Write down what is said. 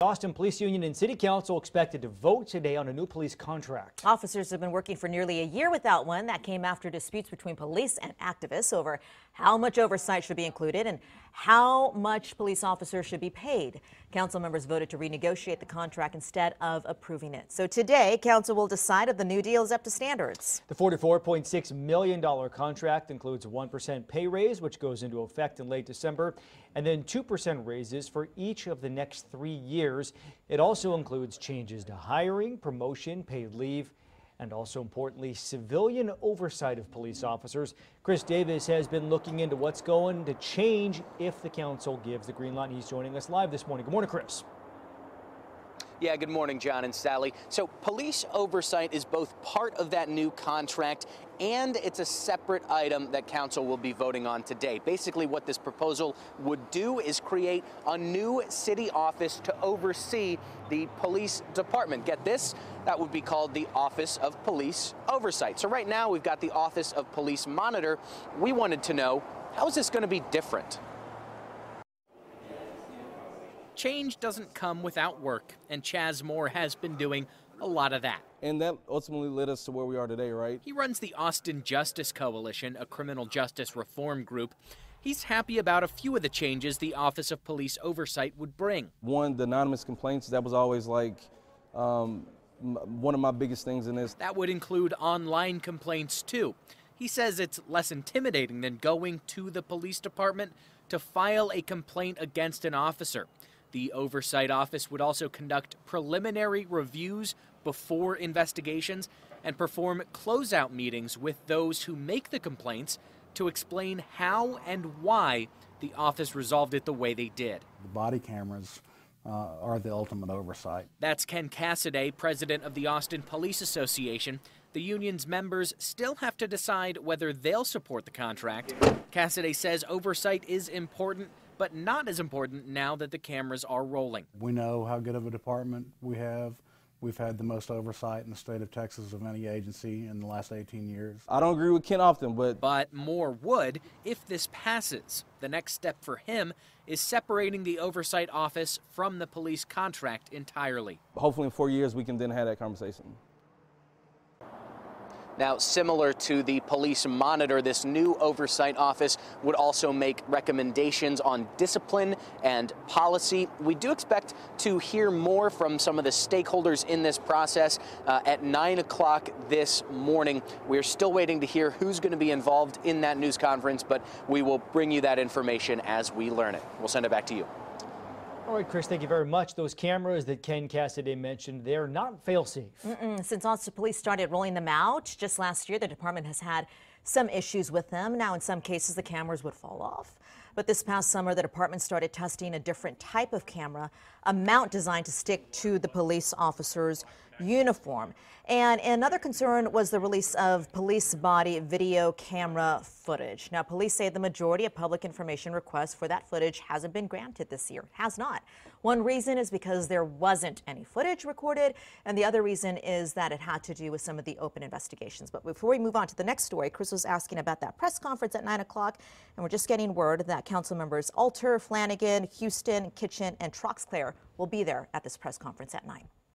Austin Police Union and City Council expected to vote today on a new police contract. Officers have been working for nearly a year without one. That came after disputes between police and activists over how much oversight should be included and how much police officers should be paid. Council members voted to renegotiate the contract instead of approving it. So today, council will decide if the new deal is up to standards. The $44.6 million contract includes a 1% pay raise, which goes into effect in late December, and then 2% raises for each of the next 3 years. It also includes changes to hiring, promotion, paid leave, and also importantly, civilian oversight of police officers. Chris Davis has been looking into what's going to change if the council gives the green light. He's joining us live this morning. Good morning, Chris. Yeah, good morning, John and Sally. So police oversight is both part of that new contract and it's a separate item that council will be voting on today. Basically, what this proposal would do is create a new city office to oversee the police department. Get this? That would be called the Office of Police Oversight. So right now we've got the Office of Police Monitor. We wanted to know, how is this going to be different? Change doesn't come without work, and Chaz Moore has been doing a lot of that. And that ultimately led us to where we are today, right? He runs the Austin Justice Coalition, a criminal justice reform group. He's happy about a few of the changes the Office of Police Oversight would bring. One, the anonymous complaints, that was always like one of my biggest things in this. That would include online complaints, too. He says it's less intimidating than going to the police department to file a complaint against an officer. The Oversight Office would also conduct preliminary reviews before investigations and perform closeout meetings with those who make the complaints to explain how and why the office resolved it the way they did. The body cameras are the ultimate oversight. That's Ken Cassidy, president of the Austin Police Association. The union's members still have to decide whether they'll support the contract. Cassidy says oversight is important, but not as important now that the cameras are rolling. We know how good of a department we have. We've had the most oversight in the state of Texas of any agency in the last 18 years. I don't agree with Ken often, But Moore would if this passes. The next step for him is separating the Oversight Office from the police contract entirely. hopefully in 4 years we can then have that conversation. Now, similar to the police monitor, this new oversight office would also make recommendations on discipline and policy. We do expect to hear more from some of the stakeholders in this process at 9 o'clock this morning. We're still waiting to hear who's going to be involved in that news conference, but we will bring you that information as we learn it. We'll send it back to you. All right, Chris, thank you very much. Those cameras that Ken Cassidy mentioned, they're not fail-safe. Since Austin police started rolling them out just last year, the department has had some issues with them. Now, in some cases, the cameras would fall off. But this past summer, the department started testing a different type of camera, a mount designed to stick to the police officer's uniform. And another concern was the release of police body video camera footage. Now, police say the majority of public information requests for that footage hasn't been granted this year. Has not. One reason is because there wasn't any footage recorded, and the other reason is that it had to do with some of the open investigations. But before we move on to the next story, Chris was asking about that press conference at 9 o'clock, and we're just getting word that council members Alter, Flanagan, Houston, Kitchen, and Troxclair will be there at this press conference at 9.